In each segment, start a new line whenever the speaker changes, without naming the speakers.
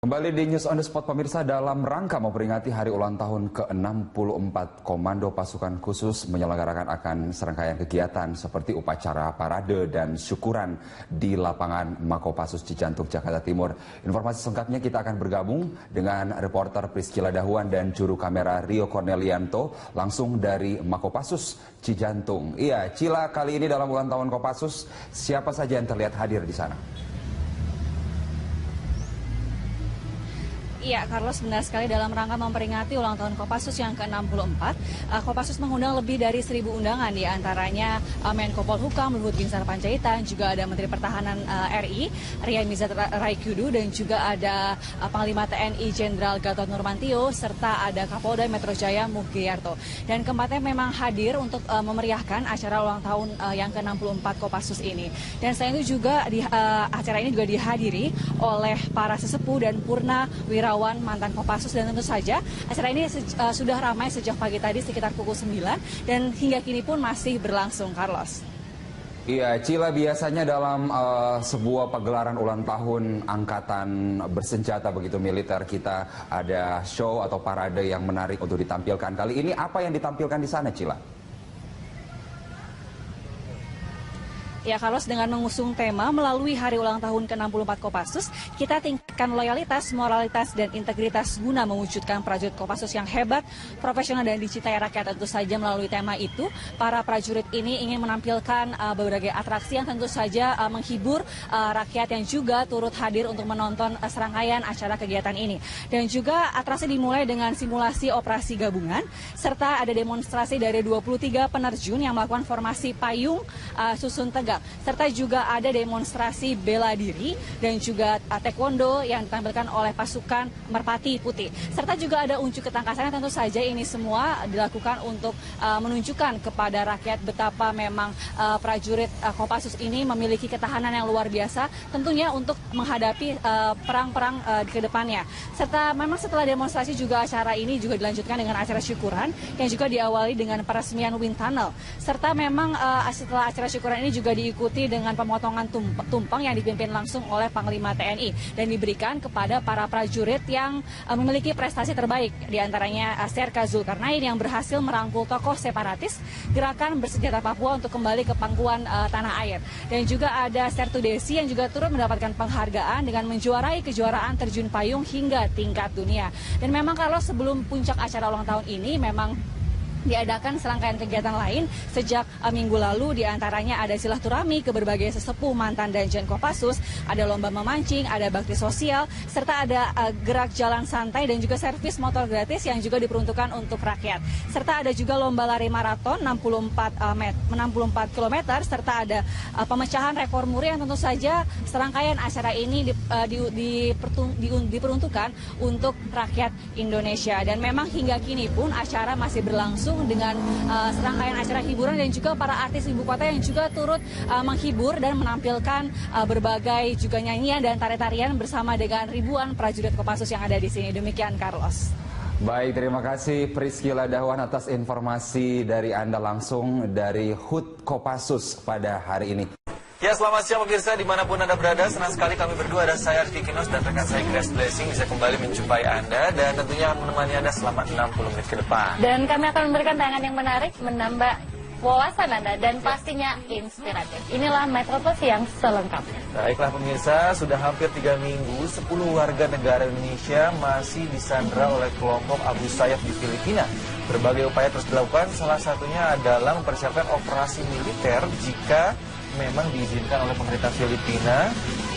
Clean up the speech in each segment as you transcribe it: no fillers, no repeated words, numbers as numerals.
Kembali di News on the Spot pemirsa, dalam rangka memperingati hari ulang tahun ke-64 Komando Pasukan Khusus menyelenggarakan akan serangkaian kegiatan seperti upacara parade dan syukuran di lapangan Makopassus Cijantung, Jakarta Timur. Informasi selengkapnya kita akan bergabung dengan reporter Priscila Dahuan dan juru kamera Rio Cornelianto langsung dari Makopassus Cijantung. Iya, Cila, kali ini dalam ulang tahun Kopassus, siapa saja yang terlihat hadir di sana?
Iya, Carlos, benar sekali. Dalam rangka memperingati ulang tahun Kopassus yang ke-64, Kopassus mengundang lebih dari 1.000 undangan, di antaranya Menko Polhukam Luhut Binsar Panjaitan, juga ada Menteri Pertahanan RI Ria Mizar Raikudu, dan juga ada Panglima TNI Jenderal Gatot Nurmantio, serta ada Kapolda Metro Jaya Mugyarto. Dan keempatnya memang hadir untuk memeriahkan acara ulang tahun yang ke-64 Kopassus ini. Dan selain itu juga acara ini juga dihadiri oleh para sesepuh dan purna wirawan mantan Kopassus, dan tentu saja acara ini sudah ramai sejak pagi tadi sekitar pukul 9 dan hingga kini pun masih berlangsung, Carlos.
Iya, Cila, biasanya dalam sebuah pagelaran ulang tahun angkatan bersenjata begitu militer, kita ada show atau parade yang menarik untuk ditampilkan. Kali ini apa yang ditampilkan di sana, Cila?
Ya, Carlos, dengan mengusung tema melalui hari ulang tahun ke-64 Kopassus, kita tingkatkan loyalitas, moralitas, dan integritas guna mewujudkan prajurit Kopassus yang hebat, profesional, dan dicintai rakyat. Tentu saja melalui tema itu, para prajurit ini ingin menampilkan berbagai atraksi yang tentu saja menghibur rakyat yang juga turut hadir untuk menonton serangkaian acara kegiatan ini. Dan juga atraksi dimulai dengan simulasi operasi gabungan, serta ada demonstrasi dari 23 penerjun yang melakukan formasi payung susun tegak. Serta juga ada demonstrasi bela diri dan juga taekwondo yang ditampilkan oleh pasukan Merpati Putih. Serta juga ada unjuk ketangkasan yang tentu saja ini semua dilakukan untuk menunjukkan kepada rakyat betapa memang prajurit Kopassus ini memiliki ketahanan yang luar biasa tentunya untuk menghadapi perang-perang ke depannya. Serta memang setelah demonstrasi juga acara ini juga dilanjutkan dengan acara syukuran yang juga diawali dengan peresmian wind tunnel. Serta memang setelah acara syukuran ini juga diikuti dengan pemotongan tumpeng yang dipimpin langsung oleh Panglima TNI dan diberikan kepada para prajurit yang memiliki prestasi terbaik, diantaranya Serka Zulkarnain yang berhasil merangkul tokoh separatis gerakan bersenjata Papua untuk kembali ke pangkuan tanah air. Dan juga ada Sertu Desi yang juga turut mendapatkan penghargaan dengan menjuarai kejuaraan terjun payung hingga tingkat dunia. Dan memang kalau sebelum puncak acara ulang tahun ini memang diadakan serangkaian kegiatan lain sejak minggu lalu, diantaranya ada silaturahmi ke berbagai sesepuh mantan Danjen Kopassus, ada lomba memancing, ada bakti sosial, serta ada gerak jalan santai dan juga servis motor gratis yang juga diperuntukkan untuk rakyat. Serta ada juga lomba lari maraton 64 km, serta ada pemecahan rekor muri yang tentu saja serangkaian acara ini diperuntukkan untuk rakyat Indonesia. Dan memang hingga kini pun acara masih berlangsung dengan serangkaian acara hiburan dan juga para artis ibu kota yang juga turut menghibur dan menampilkan berbagai juga nyanyian dan tarian-tarian bersama dengan ribuan prajurit Kopassus yang ada di sini. Demikian, Carlos.
Baik, terima kasih Priscila Dahuan atas informasi dari Anda langsung dari HUT Kopassus pada hari ini.
Ya, selamat siang pemirsa dimanapun Anda berada. Senang sekali kami berdua, ada saya Arti Kinos dan rekan saya Grace Blessing bisa kembali menjumpai Anda dan tentunya menemani Anda selama 60 menit ke depan.
Dan kami akan memberikan tayangan yang menarik, menambah wawasan Anda dan pastinya inspiratif. Inilah Metropolis yang selengkapnya.
Baiklah pemirsa, sudah hampir 3 minggu 10 warga negara Indonesia masih disandra oleh kelompok Abu Sayyaf di Filipina. Berbagai upaya terus dilakukan, salah satunya adalah mempersiapkan operasi militer jika memang diizinkan oleh pemerintah Filipina.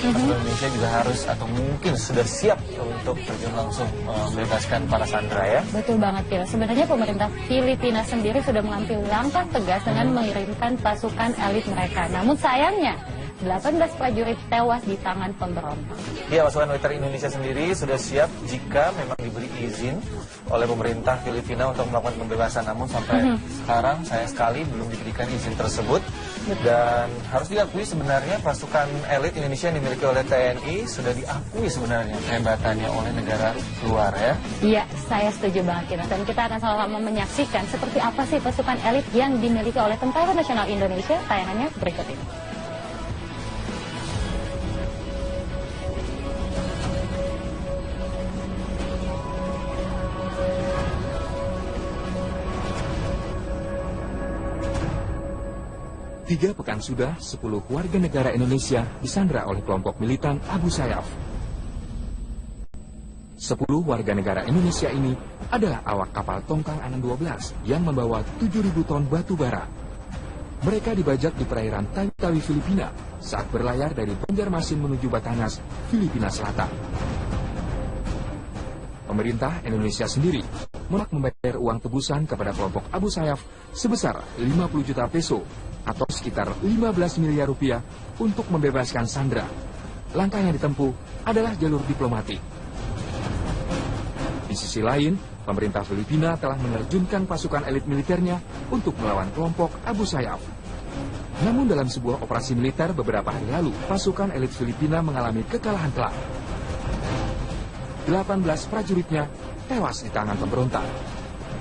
Pasukan Indonesia juga harus atau mungkin sudah siap untuk terjun langsung membebaskan para sandera, ya.
Betul banget, Pil. Sebenarnya pemerintah Filipina sendiri sudah mengambil langkah tegas dengan mengirimkan pasukan elit mereka. Namun sayangnya 18 prajurit tewas di tangan pemberontak.
Ya, pasukan militer Indonesia sendiri sudah siap jika memang diberi izin oleh pemerintah Filipina untuk melakukan pembebasan. Namun sampai sekarang sayang sekali belum diberikan izin tersebut. Dan harus diakui sebenarnya pasukan elit Indonesia yang dimiliki oleh TNI sudah diakui sebenarnya kehebatannya oleh negara luar, ya.
Iya, saya setuju banget, Kina. Dan kita akan sama-sama menyaksikan seperti apa sih pasukan elit yang dimiliki oleh Tentara Nasional Indonesia. Tayangannya berikut ini.
3 pekan sudah, 10 warga negara Indonesia disandra oleh kelompok militan Abu Sayyaf. 10 warga negara Indonesia ini adalah awak kapal Tongkang Anang 12 yang membawa 7.000 ton batu bara. Mereka dibajak di perairan Tawi-Tawi, Filipina saat berlayar dari Banjarmasin menuju Batangas, Filipina Selatan. Pemerintah Indonesia sendiri menolak membayar uang tebusan kepada kelompok Abu Sayyaf sebesar 50 juta peso atau sekitar 15 miliar rupiah untuk membebaskan sandera. Langkah yang ditempuh adalah jalur diplomatik. Di sisi lain, pemerintah Filipina telah menerjunkan pasukan elit militernya untuk melawan kelompok Abu Sayyaf. Namun dalam sebuah operasi militer beberapa hari lalu, pasukan elit Filipina mengalami kekalahan telak. 18 prajuritnya tewas di tangan pemberontak.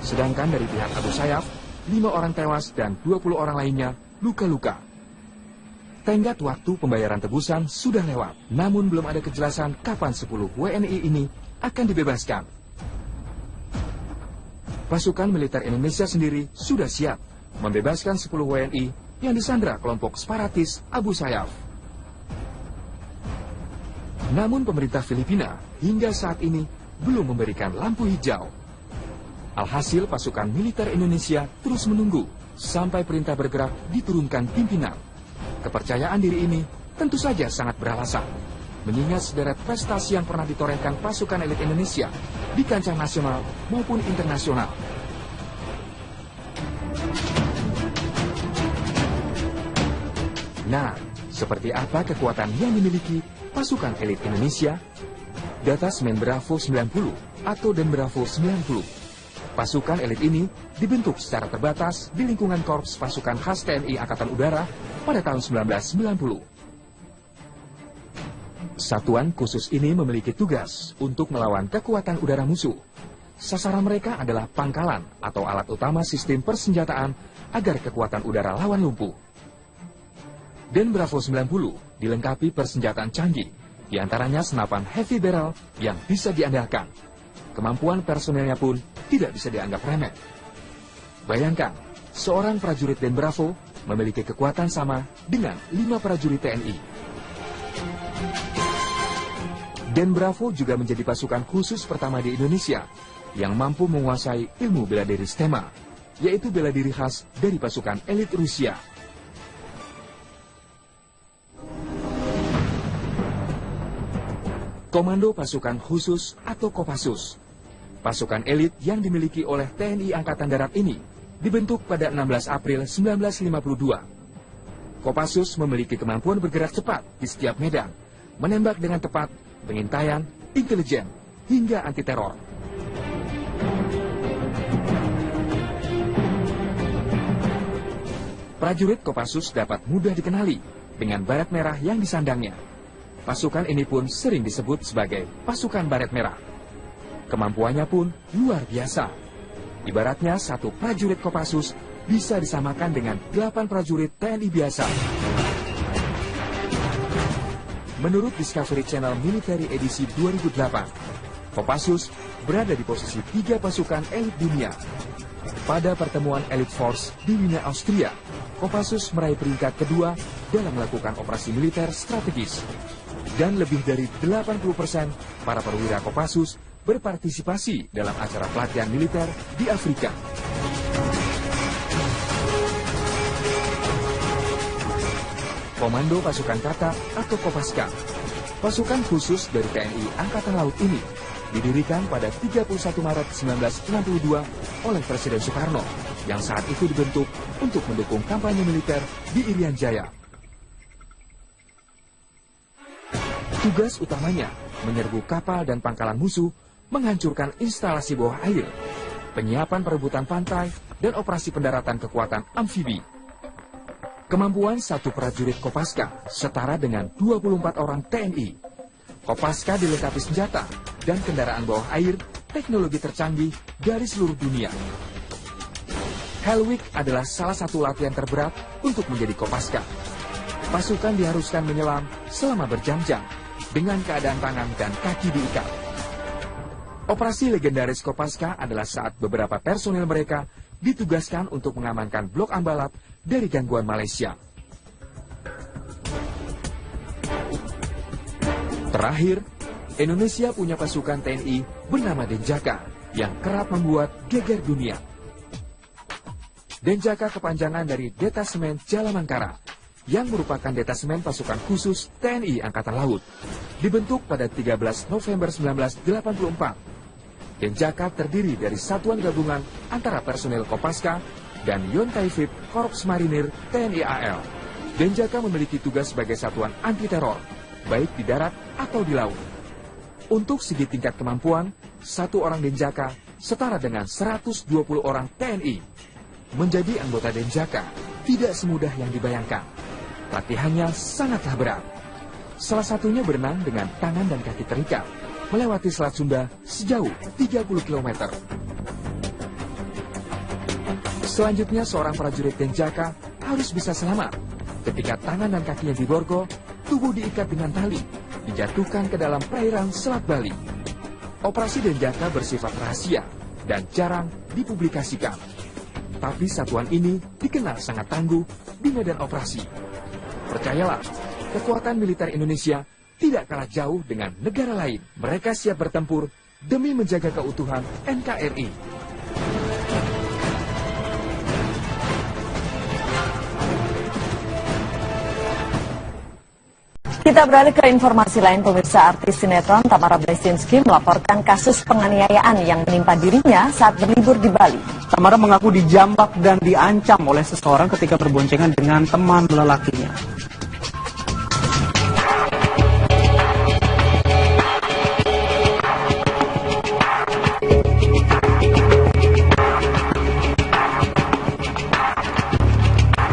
Sedangkan dari pihak Abu Sayyaf, 5 orang tewas dan 20 orang lainnya luka-luka. Tenggat waktu pembayaran tebusan sudah lewat, namun belum ada kejelasan kapan 10 WNI ini akan dibebaskan. Pasukan militer Indonesia sendiri sudah siap membebaskan 10 WNI yang disandra kelompok separatis Abu Sayyaf. Namun pemerintah Filipina hingga saat ini belum memberikan lampu hijau. Alhasil pasukan militer Indonesia terus menunggu sampai perintah bergerak diturunkan pimpinan. Kepercayaan diri ini tentu saja sangat beralasan, mengingat sederet prestasi yang pernah ditorehkan pasukan elit Indonesia di kancah nasional maupun internasional. Nah, seperti apa kekuatan yang dimiliki pasukan elit Indonesia? Data Semen Bravo 90 atau Den Bravo 90. Pasukan elit ini dibentuk secara terbatas di lingkungan Korps Pasukan Khas TNI Angkatan Udara pada tahun 1990. Satuan khusus ini memiliki tugas untuk melawan kekuatan udara musuh. Sasaran mereka adalah pangkalan atau alat utama sistem persenjataan agar kekuatan udara lawan lumpuh. Den Bravo 90 dilengkapi persenjataan canggih, diantaranya senapan heavy barrel yang bisa diandalkan. Kemampuan personelnya pun tidak bisa dianggap remeh. Bayangkan, seorang prajurit Den Bravo memiliki kekuatan sama dengan 5 prajurit TNI. Den Bravo juga menjadi pasukan khusus pertama di Indonesia yang mampu menguasai ilmu bela diri STEMA, yaitu bela diri khas dari pasukan elit Rusia. Komando Pasukan Khusus atau Kopassus, pasukan elit yang dimiliki oleh TNI Angkatan Darat ini dibentuk pada 16 April 1952. Kopassus memiliki kemampuan bergerak cepat di setiap medan, menembak dengan tepat, pengintaian, intelijen, hingga anti-teror. Prajurit Kopassus dapat mudah dikenali dengan baret merah yang disandangnya. Pasukan ini pun sering disebut sebagai pasukan baret merah. Kemampuannya pun luar biasa. Ibaratnya satu prajurit Kopassus bisa disamakan dengan 8 prajurit TNI biasa. Menurut Discovery Channel Military edisi 2008, Kopassus berada di posisi 3 pasukan elit dunia. Pada pertemuan Elite Force di Wiener, Austria, Kopassus meraih peringkat kedua dalam melakukan operasi militer strategis. Dan lebih dari 80% para perwira Kopassus berpartisipasi dalam acara pelatihan militer di Afrika. Komando Pasukan Kata atau Kopaska, pasukan khusus dari TNI Angkatan Laut ini didirikan pada 31 Maret 1962 oleh Presiden Soekarno yang saat itu dibentuk untuk mendukung kampanye militer di Irian Jaya. Tugas utamanya menyerbu kapal dan pangkalan musuh, menghancurkan instalasi bawah air, penyiapan perebutan pantai, dan operasi pendaratan kekuatan amfibi. Kemampuan satu prajurit Kopaska setara dengan 24 orang TNI. Kopaska dilengkapi senjata dan kendaraan bawah air teknologi tercanggih dari seluruh dunia. Hell Week adalah salah satu latihan terberat untuk menjadi Kopaska. Pasukan diharuskan menyelam selama berjam-jam dengan keadaan tangan dan kaki diikat. Operasi legendaris Kopaska adalah saat beberapa personil mereka ditugaskan untuk mengamankan blok Ambalat dari gangguan Malaysia. Terakhir, Indonesia punya pasukan TNI bernama Denjaka yang kerap membuat geger dunia. Denjaka kepanjangan dari Detasemen Jalamangkara yang merupakan detasemen pasukan khusus TNI Angkatan Laut. Dibentuk pada 13 November 1984. Denjaka terdiri dari satuan gabungan antara personel Kopaska dan Yonkaifib Korps Marinir TNI AL. Denjaka memiliki tugas sebagai satuan anti-teror, baik di darat atau di laut. Untuk segi tingkat kemampuan, satu orang Denjaka setara dengan 120 orang TNI. Menjadi anggota Denjaka tidak semudah yang dibayangkan. Latihannya sangatlah berat. Salah satunya berenang dengan tangan dan kaki terikat, melewati Selat Sunda sejauh 30 km. Selanjutnya seorang prajurit Denjaka harus bisa selamat. Ketika tangan dan kakinya diborgol, tubuh diikat dengan tali, dijatuhkan ke dalam perairan Selat Bali. Operasi Denjaka bersifat rahasia dan jarang dipublikasikan. Tapi satuan ini dikenal sangat tangguh di medan operasi. Percayalah, kekuatan militer Indonesia tidak kalah jauh dengan negara lain. Mereka siap bertempur demi menjaga keutuhan NKRI.
Kita beralih ke informasi lain. Pemirsa, artis sinetron Tamara Bleszynsky melaporkan kasus penganiayaan yang menimpa dirinya saat berlibur di Bali.
Tamara mengaku dijambak dan diancam oleh seseorang ketika berboncengan dengan teman lelakinya.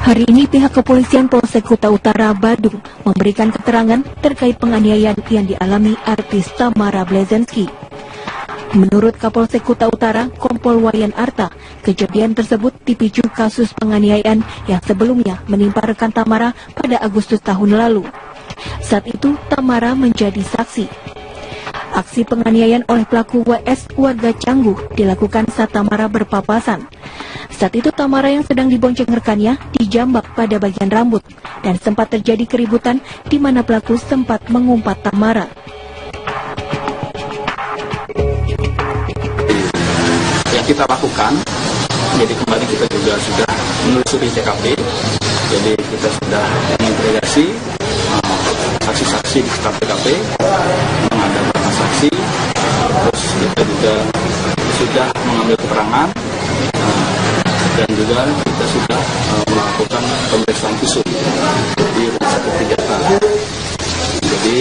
Hari ini pihak kepolisian Polsek Kuta Utara Badung memberikan keterangan terkait penganiayaan yang dialami artis Tamara Bleszynsky. Menurut Kapolsek Kuta Utara, Kompol Wayan Arta, kejadian tersebut dipicu kasus penganiayaan yang sebelumnya menimpa rekan Tamara pada Agustus tahun lalu. Saat itu Tamara menjadi saksi. Aksi penganiayaan oleh pelaku WS warga Canggu dilakukan saat Tamara berpapasan. Saat itu Tamara yang sedang dibonceng rekannya dijambak pada bagian rambut dan sempat terjadi keributan di mana pelaku sempat mengumpat Tamara.
Yang kita lakukan, jadi kembali kita juga sudah menelusuri TKP, jadi kita sudah mengintegrasi saksi-saksi di sekitar TKP, menghadapkan saksi, terus kita juga sudah mengambil keterangan, dan juga kita sudah melakukan pemeriksaan visum di Rumah Sakit Trijatha. Jadi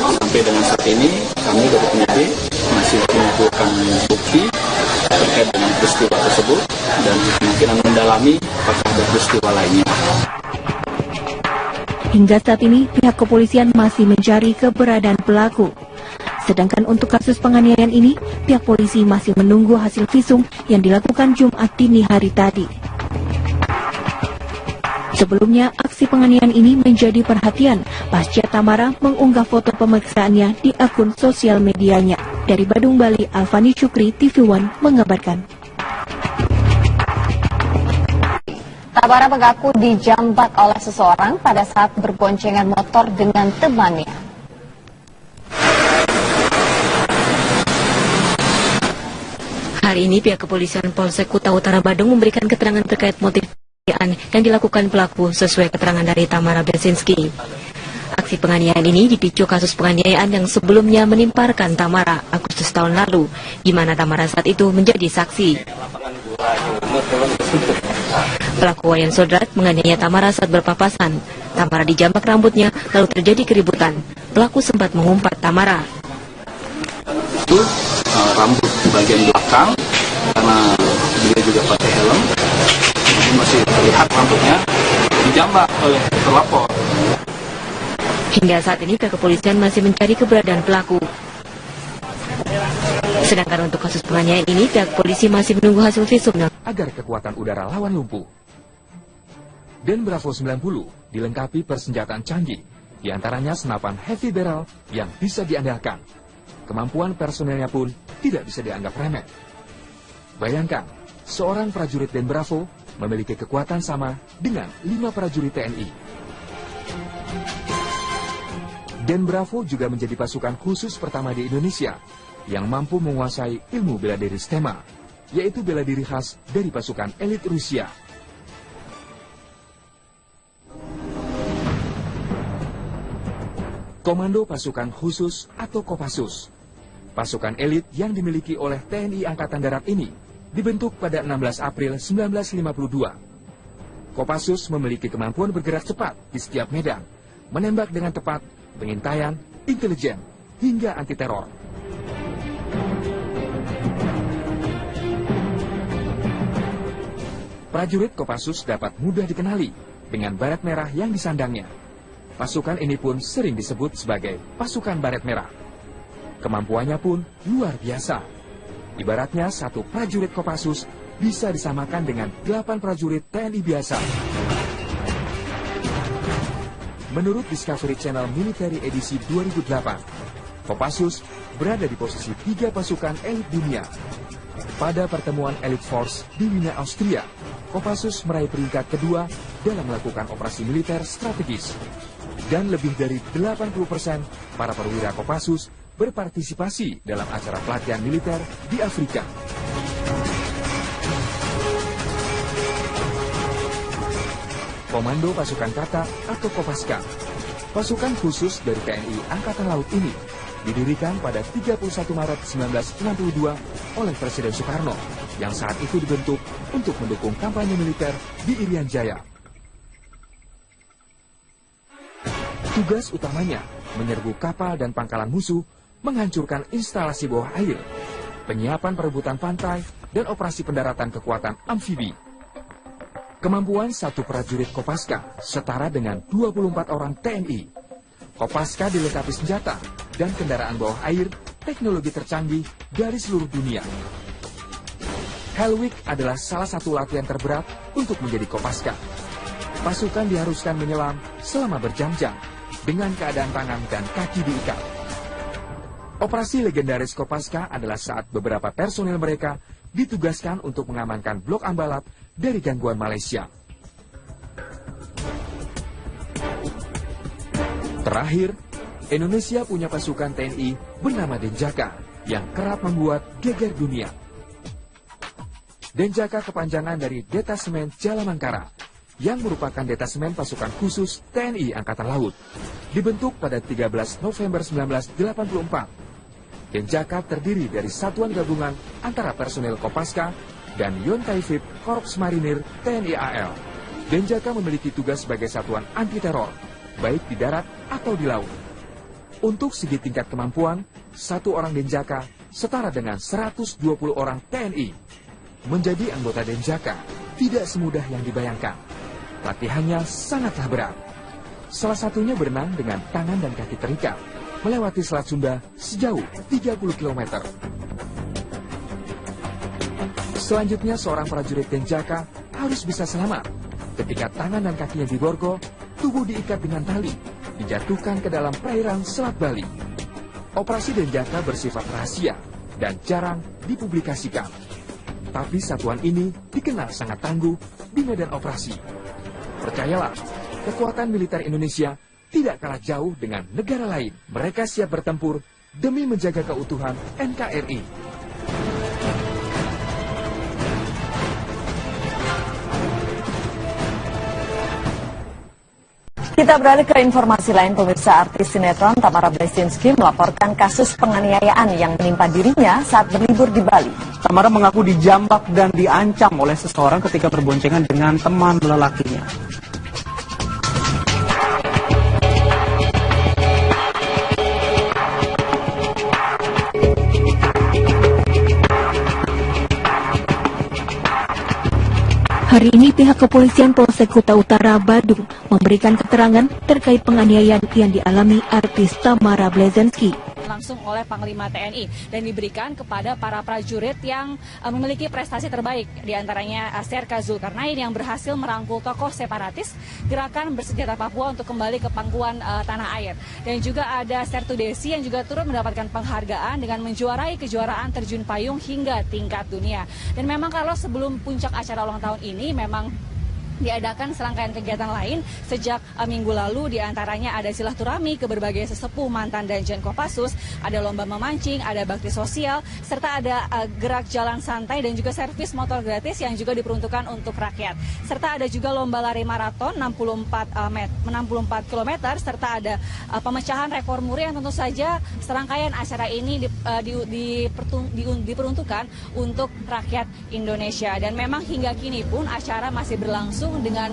sampai dengan saat ini kami dari penyidik masih mengumpulkan bukti terkait dengan peristiwa tersebut dan kemungkinan mendalami apakah ada peristiwa lainnya.
Hingga saat ini pihak kepolisian masih mencari keberadaan pelaku. Sedangkan untuk kasus penganiayaan ini, pihak polisi masih menunggu hasil visum yang dilakukan Jumat dini hari tadi. Sebelumnya, aksi penganiayaan ini menjadi perhatian pasca Tamara mengunggah foto pemeriksaannya di akun sosial medianya. Dari Badung, Bali, Alfani Cukri, TV One mengabarkan.
Tamara mengaku dijambak oleh seseorang pada saat berboncengan motor dengan temannya.
Hari ini pihak kepolisian Polsek Kuta Utara Badung memberikan keterangan terkait motif penganiayaan yang dilakukan pelaku sesuai keterangan dari Tamara Bleszynsky. Aksi penganiayaan ini dipicu kasus penganiayaan yang sebelumnya menimparkan Tamara Agustus tahun lalu, di mana Tamara saat itu menjadi saksi. Pelaku Wayan Sodrat menganiaya Tamara saat berpapasan. Tamara dijambak rambutnya, lalu terjadi keributan. Pelaku sempat mengumpat Tamara.
Rambut di bagian belakang karena dia juga pakai helm, jadi masih terlihat rambutnya, dijambak oleh terlapor.
Hingga saat ini pihak kepolisian masih mencari keberadaan pelaku. Sedangkan untuk kasus penganiayaan ini pihak polisi masih menunggu hasil visum
agar kekuatan udara lawan lumpuh. Den Bravo 90 dilengkapi persenjataan canggih, diantaranya senapan heavy barrel yang bisa diandalkan. Kemampuan personelnya pun tidak bisa dianggap remeh. Bayangkan, seorang prajurit Den Bravo memiliki kekuatan sama dengan 5 prajurit TNI. Den Bravo juga menjadi pasukan khusus pertama di Indonesia yang mampu menguasai ilmu bela diri STEMA, yaitu bela diri khas dari pasukan elit Rusia. Komando Pasukan Khusus atau Kopassus. Pasukan elit yang dimiliki oleh TNI Angkatan Darat ini dibentuk pada 16 April 1952. Kopassus memiliki kemampuan bergerak cepat di setiap medan, menembak dengan tepat, pengintaian, intelijen, hingga anti-teror. Prajurit Kopassus dapat mudah dikenali dengan baret merah yang disandangnya. Pasukan ini pun sering disebut sebagai pasukan baret merah. Kemampuannya pun luar biasa. Ibaratnya satu prajurit Kopassus bisa disamakan dengan 8 prajurit TNI biasa. Menurut Discovery Channel Military edisi 2008, Kopassus berada di posisi 3 pasukan elit dunia. Pada pertemuan Elite Force di Wiener, Austria, Kopassus meraih peringkat kedua dalam melakukan operasi militer strategis. Dan lebih dari 80% para perwira Kopassus berpartisipasi dalam acara pelatihan militer di Afrika. Komando Pasukan Kata atau Kopaska, pasukan khusus dari TNI Angkatan Laut ini didirikan pada 31 Maret 1962 oleh Presiden Soekarno yang saat itu dibentuk untuk mendukung kampanye militer di Irian Jaya. Tugas utamanya menyerbu kapal dan pangkalan musuh, menghancurkan instalasi bawah air, penyiapan perebutan pantai, dan operasi pendaratan kekuatan amfibi. Kemampuan satu prajurit Kopaska setara dengan 24 orang TNI. Kopaska dilengkapi senjata dan kendaraan bawah air teknologi tercanggih dari seluruh dunia. Hell Week adalah salah satu latihan terberat untuk menjadi Kopaska. Pasukan diharuskan menyelam selama berjam-jam dengan keadaan tangan dan kaki diikat. Operasi legendaris Kopaska adalah saat beberapa personil mereka ditugaskan untuk mengamankan blok Ambalat dari gangguan Malaysia. Terakhir, Indonesia punya pasukan TNI bernama Denjaka yang kerap membuat geger dunia. Denjaka kepanjangan dari Detasemen Jalamangkara yang merupakan detasemen pasukan khusus TNI Angkatan Laut. Dibentuk pada 13 November 1984. Denjaka terdiri dari satuan gabungan antara personel Kopaska dan Yonkaifib Korps Marinir TNI AL. Denjaka memiliki tugas sebagai satuan anti-teror, baik di darat atau di laut. Untuk segi tingkat kemampuan, satu orang Denjaka setara dengan 120 orang TNI. Menjadi anggota Denjaka tidak semudah yang dibayangkan. Latihannya sangatlah berat. Salah satunya berenang dengan tangan dan kaki terikat, melewati Selat Sunda sejauh 30 km. Selanjutnya seorang prajurit Denjaka harus bisa selamat. Ketika tangan dan kakinya diborgol, tubuh diikat dengan tali, dijatuhkan ke dalam perairan Selat Bali. Operasi Denjaka bersifat rahasia dan jarang dipublikasikan. Tapi satuan ini dikenal sangat tangguh di medan operasi. Percayalah, kekuatan militer Indonesia tidak kalah jauh dengan negara lain. Mereka siap bertempur demi menjaga keutuhan NKRI.
Kita beralih ke informasi lain. Pemirsa, artis sinetron Tamara Blesinski melaporkan kasus penganiayaan yang menimpa dirinya saat berlibur di Bali.
Tamara mengaku dijambak dan diancam oleh seseorang ketika berboncengan dengan teman lelakinya.
Hari ini pihak kepolisian Polsek Kuta Utara Badung memberikan keterangan terkait penganiayaan yang dialami artis Tamara Blesinski.
Langsung oleh Panglima TNI dan diberikan kepada para prajurit yang memiliki prestasi terbaik, diantaranya Serka Zulkarnain yang berhasil merangkul tokoh separatis gerakan bersenjata Papua untuk kembali ke pangkuan tanah air, dan juga ada Sertu Desi yang juga turut mendapatkan penghargaan dengan menjuarai kejuaraan terjun payung hingga tingkat dunia. Dan memang kalau sebelum puncak acara ulang tahun ini memang diadakan serangkaian kegiatan lain sejak minggu lalu, diantaranya ada silaturahmi ke berbagai sesepuh mantan Danjen Kopassus, ada lomba memancing, ada bakti sosial, serta ada gerak jalan santai dan juga servis motor gratis yang juga diperuntukkan untuk rakyat. Serta ada juga lomba lari maraton 64 km, serta ada pemecahan rekor muri yang tentu saja serangkaian acara ini diperuntukkan untuk rakyat Indonesia. Dan memang hingga kini pun acara masih berlangsung dengan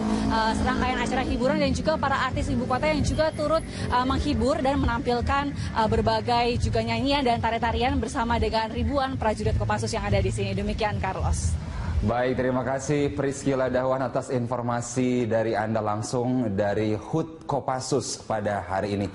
serangkaian acara hiburan dan juga para artis ibu kota yang juga turut menghibur dan menampilkan berbagai juga nyanyian dan tarian-tarian bersama dengan ribuan prajurit Kopassus yang ada di sini. Demikian, Carlos.
Baik, terima kasih Priscila Dawan atas informasi dari Anda langsung dari HUT Kopassus pada hari ini.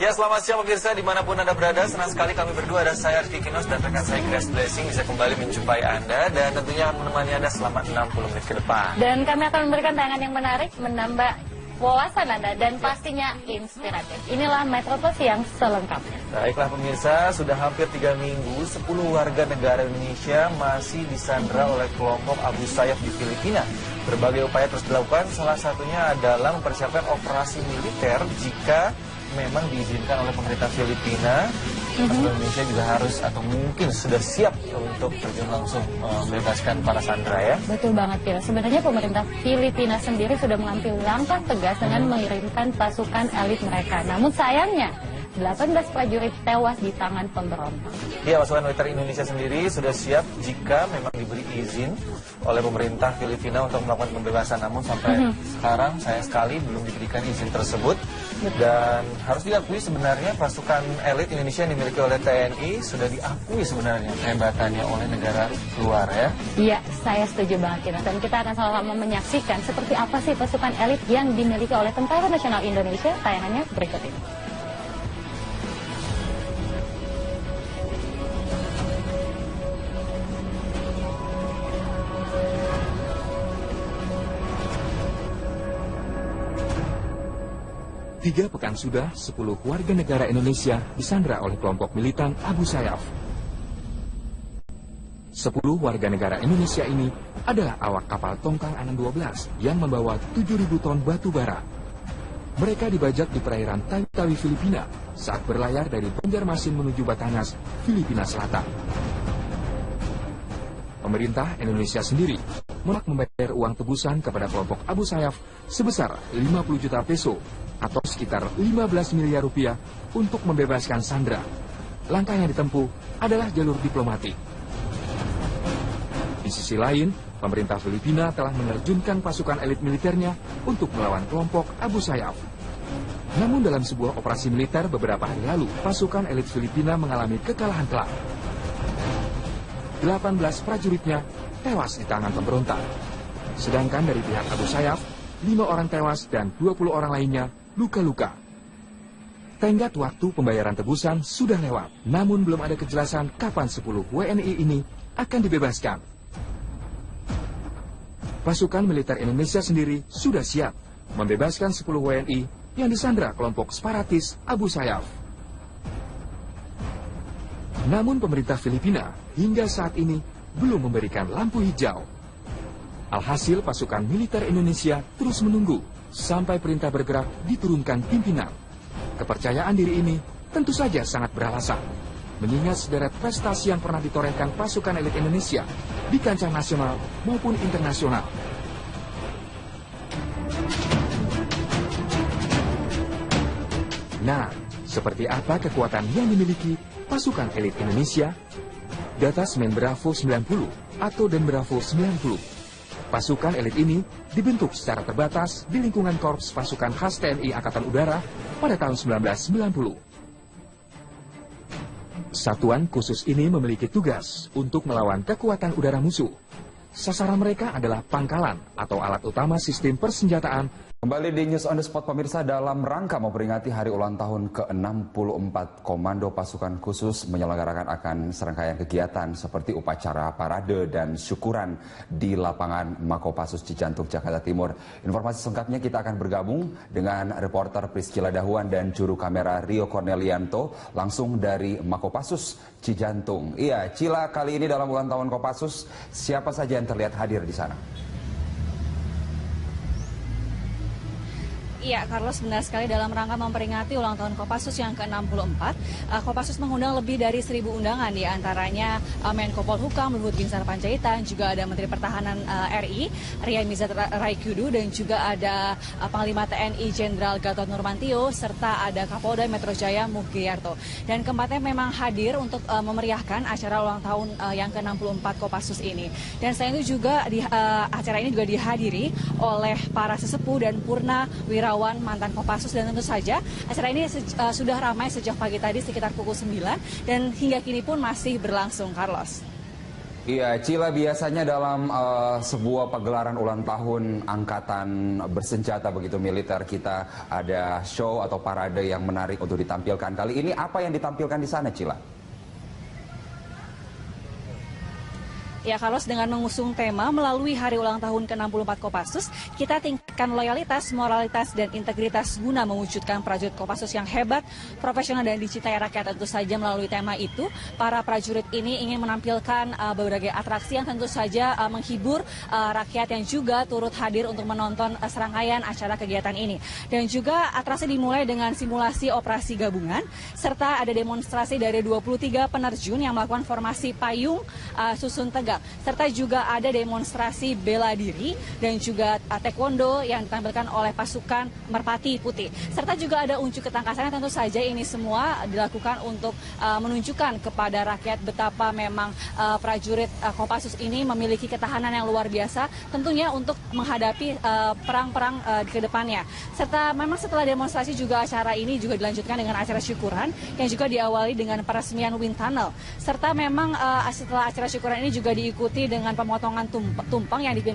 Ya, selamat siang pemirsa dimanapun Anda berada. Senang sekali kami berdua, ada saya Arfi Kinos dan rekan saya Grace Blessing bisa kembali menjumpai Anda dan tentunya akan menemani Anda selama 60 menit ke depan.
Dan kami akan memberikan tayangan yang menarik, menambah wawasan Anda dan pastinya inspiratif. Inilah Metro Plus yang selengkapnya.
Baiklah pemirsa, sudah hampir 3 minggu 10 warga negara Indonesia masih disandra oleh kelompok Abu Sayyaf di Filipina. Berbagai upaya terus dilakukan, salah satunya adalah mempersiapkan operasi militer jika memang diizinkan oleh pemerintah Filipina. Indonesia juga harus atau mungkin sudah siap untuk terjun langsung membebaskan para sandera ya.
Betul banget, Pil. Sebenarnya pemerintah Filipina sendiri sudah mengambil langkah tegas dengan mengirimkan pasukan elit mereka. Namun sayangnya 18 prajurit tewas di tangan pemberontak.
Ya, pasukan militer Indonesia sendiri sudah siap jika memang diberi izin oleh pemerintah Filipina untuk melakukan pembebasan. Namun sampai sekarang sayang sekali belum diberikan izin tersebut. Dan harus diakui sebenarnya pasukan elit Indonesia yang dimiliki oleh TNI sudah diakui sebenarnya kehebatannya oleh negara luar ya.
Iya, saya setuju banget Kina. Dan kita akan sama-sama menyaksikan seperti apa sih pasukan elit yang dimiliki oleh Tentara Nasional Indonesia. Tayangannya berikut ini.
Tiga pekan sudah, 10 warga negara Indonesia disandra oleh kelompok militan Abu Sayyaf. 10 warga negara Indonesia ini adalah awak kapal Tongkang Anang 12 yang membawa 7.000 ton batu bara. Mereka dibajak di perairan Tawi-Tawi, Filipina saat berlayar dari Banjarmasin menuju Batangas, Filipina Selatan. Pemerintah Indonesia sendiri menolak membayar uang tebusan kepada kelompok Abu Sayyaf sebesar 50 juta peso atau sekitar 15 miliar rupiah untuk membebaskan sandera. Langkah yang ditempuh adalah jalur diplomatik. Di sisi lain, pemerintah Filipina telah menerjunkan pasukan elit militernya untuk melawan kelompok Abu Sayyaf. Namun dalam sebuah operasi militer beberapa hari lalu, pasukan elit Filipina mengalami kekalahan telak. 18 prajuritnya tewas di tangan pemberontak. Sedangkan dari pihak Abu Sayyaf, 5 orang tewas dan 20 orang lainnya luka-luka. Tenggat waktu pembayaran tebusan sudah lewat, namun belum ada kejelasan kapan 10 WNI ini akan dibebaskan. Pasukan militer Indonesia sendiri sudah siap membebaskan 10 WNI yang disandra kelompok separatis Abu Sayyaf. Namun pemerintah Filipina hingga saat ini belum memberikan lampu hijau. Alhasil pasukan militer Indonesia terus menunggu sampai perintah bergerak diturunkan pimpinan. Kepercayaan diri ini tentu saja sangat beralasan, mengingat sederet prestasi yang pernah ditorehkan pasukan elit Indonesia di kancah nasional maupun internasional. Nah, seperti apa kekuatan yang dimiliki pasukan elit Indonesia? Data Semen Bravo 90 atau Den Bravo 90. Pasukan elit ini dibentuk secara terbatas di lingkungan Korps Pasukan Khas TNI Angkatan Udara pada tahun 1990. Satuan khusus ini memiliki tugas untuk melawan kekuatan udara musuh. Sasaran mereka adalah pangkalan atau alat utama sistem persenjataan.
Kembali di News on the Spot pemirsa, dalam rangka memperingati hari ulang tahun ke-64, Komando Pasukan Khusus menyelenggarakan akan serangkaian kegiatan seperti upacara parade dan syukuran di lapangan Makopassus Cijantung, Jakarta Timur. Informasi selengkapnya kita akan bergabung dengan reporter Priscila Dawan dan juru kamera Rio Cornelianto langsung dari Makopassus Cijantung. Iya, Cila, kali ini dalam ulang tahun Kopassus, siapa saja yang terlihat hadir di sana?
Iya, Carlos, benar sekali. Dalam rangka memperingati ulang tahun Kopassus yang ke-64, Kopassus mengundang lebih dari 1.000 undangan, di antaranya Menko Polhukam Luhut Binsar Panjaitan, juga ada Menteri Pertahanan RI Ria Mizar Raikudu, dan juga ada Panglima TNI Jenderal Gatot Nurmantio, serta ada Kapolda Metro Jaya Mugyarto. Dan keempatnya memang hadir untuk memeriahkan acara ulang tahun yang ke-64 Kopassus ini. Dan selain itu juga acara ini juga dihadiri oleh para sesepuh dan purna wirawan mantan Kopassus, dan tentu saja acara ini sudah ramai sejak pagi tadi sekitar pukul 9 dan hingga kini pun masih berlangsung, Carlos.
Iya, Cila, biasanya dalam sebuah pagelaran ulang tahun angkatan bersenjata begitu militer, kita ada show atau parade yang menarik untuk ditampilkan. Kali ini apa yang ditampilkan di sana, Cila?
Ya, Carlos, dengan mengusung tema melalui hari ulang tahun ke-64 Kopassus, kita tingkatkan loyalitas, moralitas, dan integritas guna mewujudkan prajurit Kopassus yang hebat, profesional, dan dicintai rakyat. Tentu saja melalui tema itu, para prajurit ini ingin menampilkan berbagai atraksi yang tentu saja menghibur rakyat yang juga turut hadir untuk menonton serangkaian acara kegiatan ini. Dan juga atraksi dimulai dengan simulasi operasi gabungan, serta ada demonstrasi dari 23 penerjun yang melakukan formasi payung susun tegak. Serta juga ada demonstrasi bela diri dan juga taekwondo yang ditampilkan oleh pasukan Merpati Putih. Serta juga ada unjuk ketangkasan yang tentu saja ini semua dilakukan untuk menunjukkan kepada rakyat betapa memang prajurit Kopassus ini memiliki ketahanan yang luar biasa tentunya untuk menghadapi perang-perang ke depannya. Serta memang setelah demonstrasi juga acara ini juga dilanjutkan dengan acara syukuran yang juga diawali dengan peresmian wind tunnel. Serta memang setelah acara syukuran ini juga diikuti dengan pemotongan tumpeng yang dipimpin